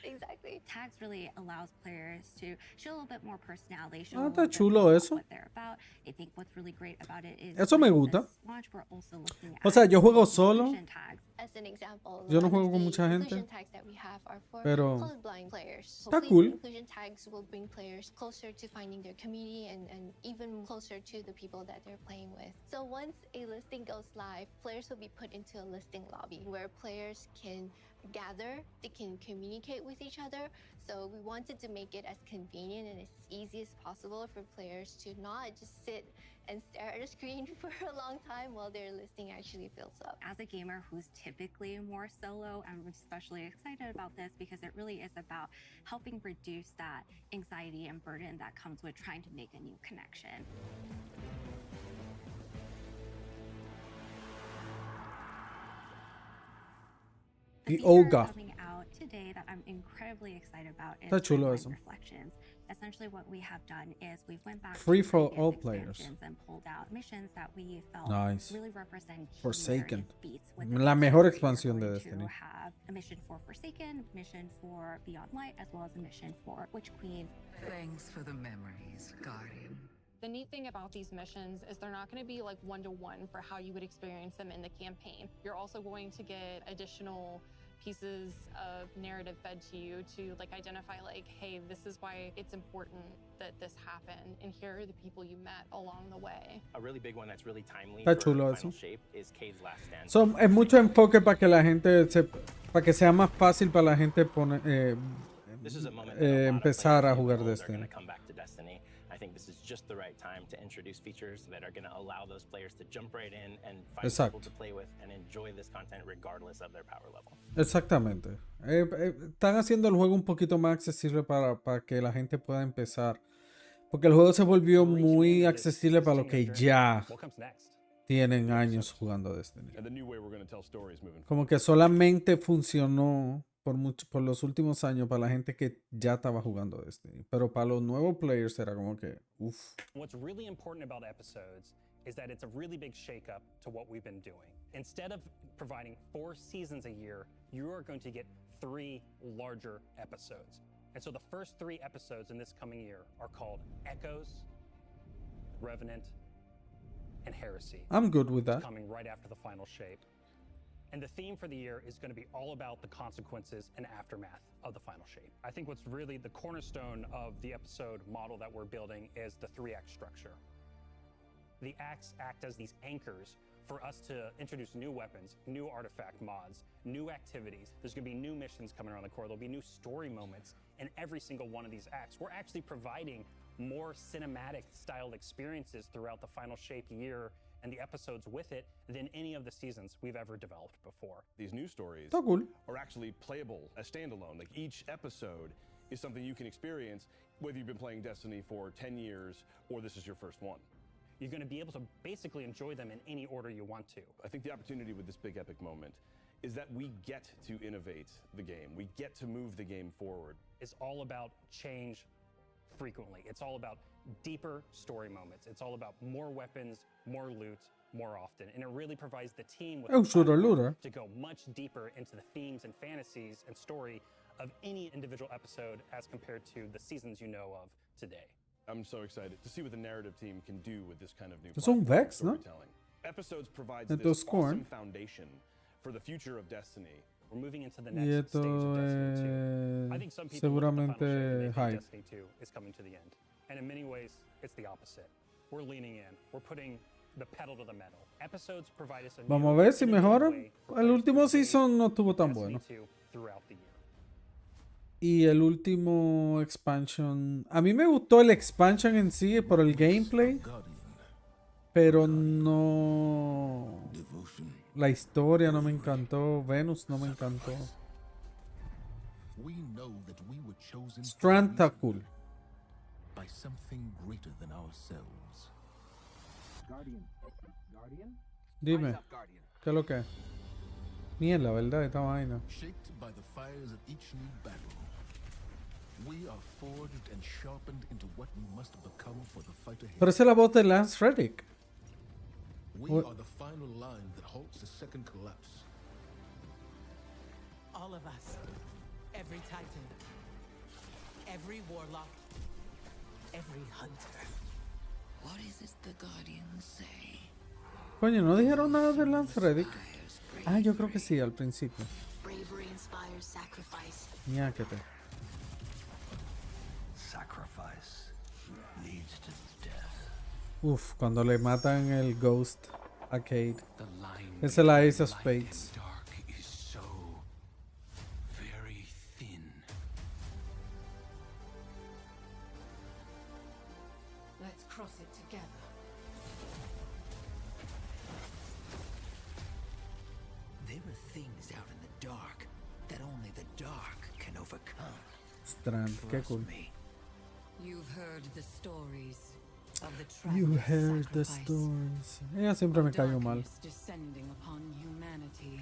Exactly. Tags really allows players to show a little bit more personality, show a little Está bit chulo more eso. what they're about. I think what's really great about it is Eso me with gusta. this launch, we're also looking O sea, at yo juego the solo. inclusion tags. As an example, Yo no one juego of con the mucha gente, inclusion tags that we have are for pero colorblind players. está Hopefully, cool. inclusion tags will bring players closer to finding their community and even closer to the people that they're playing with. So once a listing goes live, players will be put into a listing lobby where players can gather, they can communicate with each other. So we wanted to make it as convenient and as easy as possible for players to not just sit and stare at a screen for a long time while their listing actually fills up. As a gamer who's typically more solo, I'm especially excited about this because it really is about helping reduce that anxiety and burden that comes with trying to make a new connection. The feature Olga. coming out today that I'm incredibly excited about is Está chulo timeline eso. reflections. Essentially, what we have done is we went back Free to for previous all players. expansions and pulled out missions that we felt Nice. really represent key Forsaken. narrative beats within La the mejor story. expansión We're de going Destiny. to have a mission for Forsaken, mission for Beyond Light, as well as a mission for Witch Queen. Thanks for the memories, Guardian. The neat thing about these missions is they're not going to be like one-to-one for how you would experience them in the campaign. You're also going to get additional pieces of narrative fed to you to like identify like, hey, this is why it's important that this happened, and here are the people you met along the way. A really big one that's really timely Está for chulo Final eso. Shape is Cade's Last Stand. So, es mucho enfoque para que la gente para que sea más fácil para la gente This is a moment that a lot of empezar players a jugar are Destiny. going to come back to Destiny. I think this is just the right time to introduce features that are going to allow those players to jump right in and find people to play with and enjoy this content regardless of their power level. Exactamente. Están haciendo el juego un poquito más accesible para que la gente pueda empezar. Porque el juego se volvió muy accesible para los que ya tienen años jugando Destiny. Como que solamente funcionó por los últimos años para la gente que ya estaba jugando Destiny. Pero para los nuevos players era como que, uff. What's really important about episodes is that it's a really big shakeup to what we've been doing. Instead of providing 4 seasons a year, you are going to get 3 larger episodes. And so the first 3 episodes in this coming year are called Echoes, Revenant, and Heresy. I'm good with that. It's coming right after the final shape. And the theme for the year is going to be all about the consequences and aftermath of the final shape. I think what's really the cornerstone of the episode model that we're building is the 3-act structure. The acts act as these anchors for us to introduce new weapons, new artifact mods, new activities. There's going to be new missions coming around the core. There'll be new story moments in every single one of these acts. We're actually providing more cinematic style experiences throughout the final shape year and the episodes with it than any of the seasons we've ever developed before. These new stories cool. are actually playable as standalone. Like each episode is something you can experience whether you've been playing Destiny for 10 years or this is your first one. You're going to be able to basically enjoy them in any order you want to. I think the opportunity with this big epic moment is that we get to innovate the game. We get to move the game forward. It's all about change frequently. It's all about deeper story moments. It's all about more weapons, more loot, more often. And it really provides the team with to go much deeper into the themes and fantasies and story of any individual episode as compared to the seasons you know of today. I'm so excited to see what the narrative team can do with this kind of new Vex, ¿no? storytelling. Episodes provides this awesome foundation for the future of Destiny. We're moving into the next stage of Destiny 2. I think some people seguramente think hype. Destiny 2 is coming to the end. And in many ways, it's the opposite. We're leaning in. We're putting the pedal to the metal. Episodes provide us a Vamos a new, ver si innovative mejoran. way for El players to último engage season no estuvo tan Destiny bueno. 2 throughout the year. Y el último expansion. A mí me gustó el expansion en sí por el gameplay. Pero no. La historia no me encantó. Venus no me encantó. Strand está cool. By something greater than ourselves. Dime. ¿Qué es lo que es? Mierda, ¿verdad? Esta vaina. Shaped by the fires of each new battle, we are forged and sharpened into what we must become for the fight ahead. Pero esa es la voz de Lance Reddick. We are the final line that halts the second collapse. All of us. Every titan. Every warlock. Every hunter. What is it the Guardians say? Coño, ¿no dijeron nada de Lance Reddick? Ah, yo creo que sí, al principio. Bravery inspires sacrifice. Ñáquete. Sacrifice leads to death. Uf, cuando le matan el Ghost a Cade. Es el Ace of Spades. Dark is so very thin. Let's cross it together. There are things out in the dark that only the dark can overcome. Strand, qué cool. You've heard the stories of the You traveler's heard the sacrifice. stories. Ella siempre me cayó mal. Darkness descending upon humanity.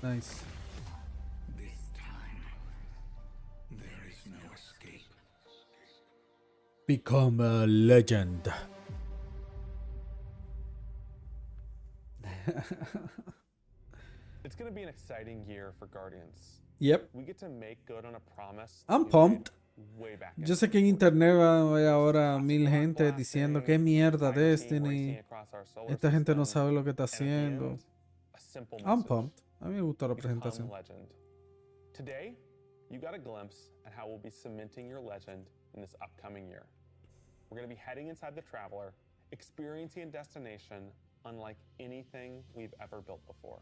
Nice. This time, there is no escape. Become a legend. It's going to be an exciting year for Guardians. Yep. We get to make good on a promise. I'm we made pumped. way back Yo sé que en internet va a haber ahora 1000 gente diciendo qué mierda Destiny. Esta gente no sabe lo que está haciendo. I'm pumped. A mí me gustó la presentación. Legend. Today, you got a glimpse at how we'll be cementing your legend in this upcoming year. We're going to be heading inside the Traveler, experiencing a destination unlike anything we've ever built before.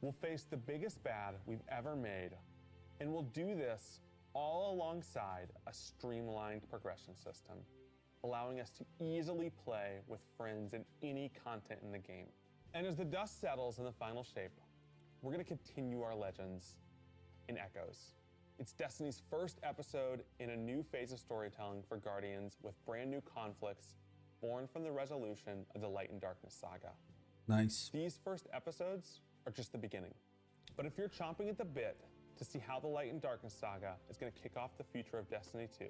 We'll face the biggest bad we've ever made, and we'll do this all alongside a streamlined progression system, allowing us to easily play with friends in any content in the game. And as the dust settles in the final shape, we're going to continue our legends in Echoes. It's Destiny's first episode in a new phase of storytelling for Guardians with brand new conflicts born from the resolution of the Light and Darkness saga. Nice. These first episodes are just the beginning. But if you're chomping at the bit to see how the Light and Darkness saga is going to kick off the future of Destiny 2,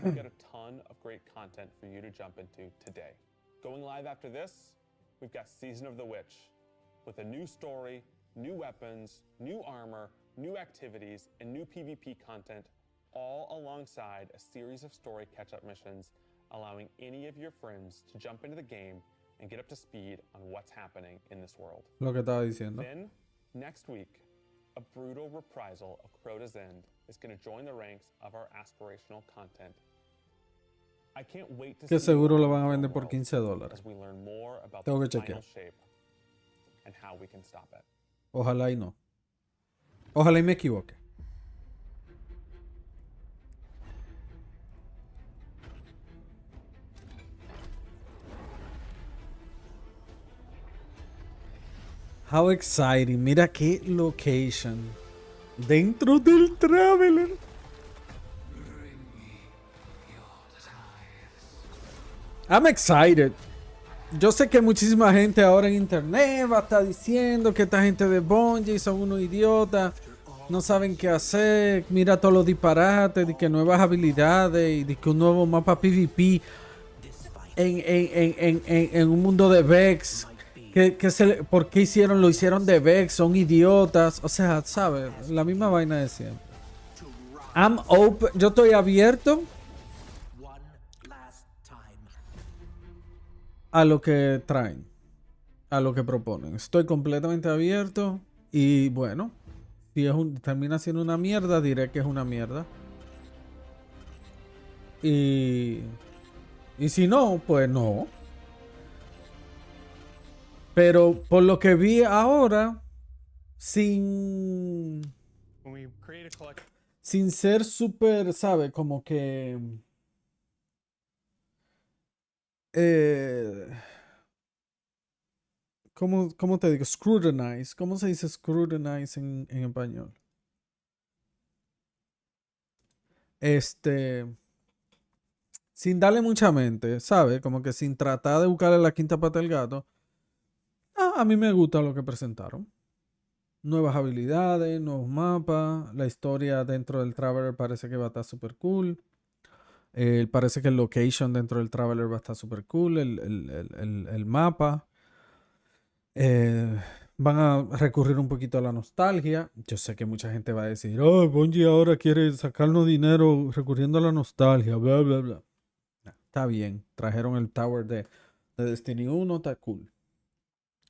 we've got a ton of great content for you to jump into today. Going live after this, we've got Season of the Witch with a new story, new weapons, new armor, new activities, and new PvP content, all alongside a series of story catch-up missions, allowing any of your friends to jump into the game and get up to speed on what's happening in this world. Lo que estaba diciendo. Then, next week, a brutal reprisal of Crota's End is going to join the ranks of our aspirational content. I can't wait to Que see seguro more lo van a of vender the por world $15. as we learn more about Tengo the que final chequear. shape and how we can stop it. Ojalá y no. Ojalá y me equivoque. How exciting. Mira qué location. Dentro del Traveler. I'm excited. Yo sé que muchísima gente ahora en internet va a estar diciendo que esta gente de Bungie son unos idiotas, no saben qué hacer, mira todos los disparates, de que nuevas habilidades y de que un nuevo mapa PvP en un mundo de Vex. ¿Por qué lo hicieron de Vex? Son idiotas. O sea, ¿sabes? La misma vaina de siempre. I'm open. Yo estoy abierto a lo que traen. a lo que proponen. Estoy completamente abierto. Y bueno, si termina siendo una mierda, diré que es una mierda. Y si no, pues no. Pero por lo que vi ahora, sin ser súper, ¿sabe? Como que... ¿cómo te digo? Scrutinize. ¿Cómo se dice scrutinize en español? Sin darle mucha mente, ¿sabe? Como que sin tratar de buscarle la quinta pata al gato. A mí me gusta lo que presentaron. Nuevas habilidades, nuevos mapas. La historia dentro del Traveler parece que va a estar súper cool. Parece que el location dentro del Traveler va a estar súper cool. El mapa. Van a recurrir un poquito a la nostalgia. Yo sé que mucha gente va a decir, oh, Bungie ahora quiere sacarnos dinero recurriendo a la nostalgia, bla, bla, bla. Está bien. Trajeron el Tower de Destiny 1, está cool.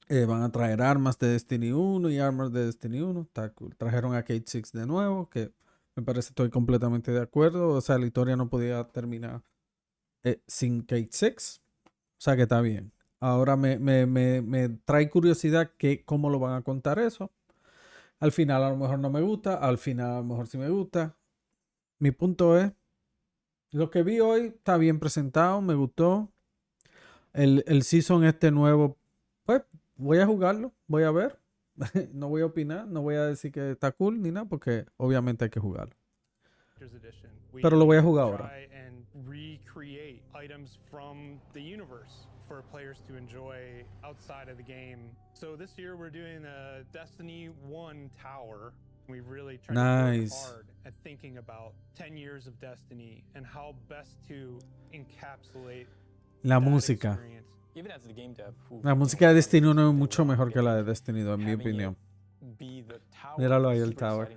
Van a traer armas de Destiny 1 y armas de Destiny 1, está cool. Trajeron a Kate 6 de nuevo, que me parece, estoy completamente de acuerdo. O sea, la historia no podía terminar sin Kate 6. O sea que está bien. Ahora me trae curiosidad que cómo lo van a contar eso. Al final a lo mejor no me gusta, al final a lo mejor sí me gusta. Mi punto es, lo que vi hoy está bien presentado, me gustó. El season nuevo, pues voy a jugarlo, voy a ver. No voy a opinar, no voy a decir que está cool ni nada, porque obviamente hay que jugarlo. Pero lo voy a jugar ahora. Recreate items from the universe for players to enjoy outside of the game. So this year we're doing a Destiny 1 tower. We really tried to work hard at thinking about 10 years of Destiny and how best to encapsulate la música. La música de Destiny 1 es mucho mejor que la de Destiny 2, en mi opinión. Míralo ahí, el tower.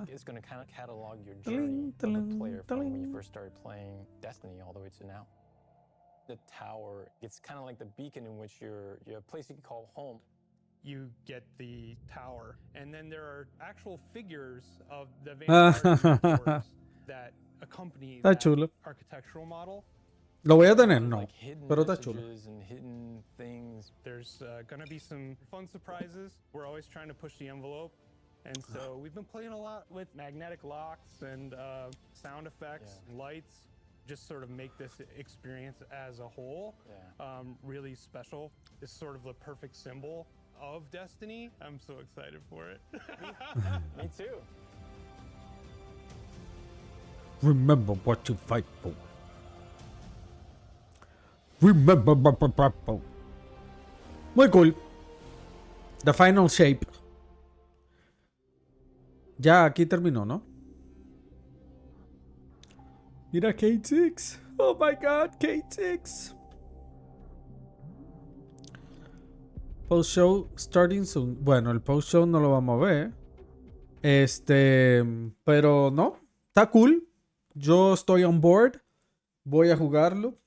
It's going to kind of catalog your journey of a player from when you first started playing Destiny all the way to now. The tower, it's kind of like the beacon in which you're a place you can call home. You get the tower, and then there are actual figures of the vampire that accompany that architectural model. Lo voy a tener, no, pero está chulo. There's gonna be some fun surprises. We're always trying to push the envelope, and so we've been playing a lot with magnetic locks and sound effects and lights. Just sort of make this experience as a whole really special. It's sort of the perfect symbol of Destiny. I'm so excited for it. Me too. Remember what you fight for. Remember. Muy cool. The Final Shape. Ya aquí terminó, ¿no? Mira Kate 6. Oh my god, Kate 6. Post show starting soon. Bueno, el post show no lo vamos a ver. Pero no, está cool. Yo estoy on board. Voy a jugarlo.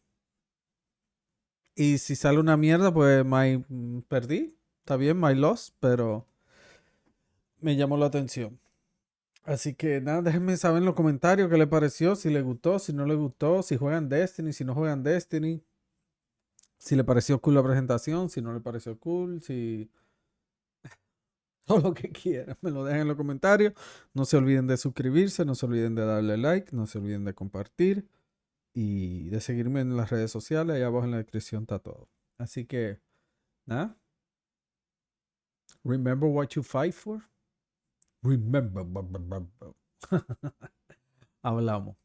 Y si sale una mierda, pues perdí. Está bien, my loss, pero me llamó la atención. Así que nada, déjenme saber en los comentarios qué les pareció, si les gustó, si no les gustó, si juegan Destiny, si no juegan Destiny, si les pareció cool la presentación, si no les pareció cool, si... todo lo que quieran, me lo dejen en los comentarios. No se olviden de suscribirse, no se olviden de darle like, no se olviden de compartir. Y de seguirme en las redes sociales. Ahí abajo en la descripción está todo. Así que, nada. Remember what you fight for. Remember. Hablamos.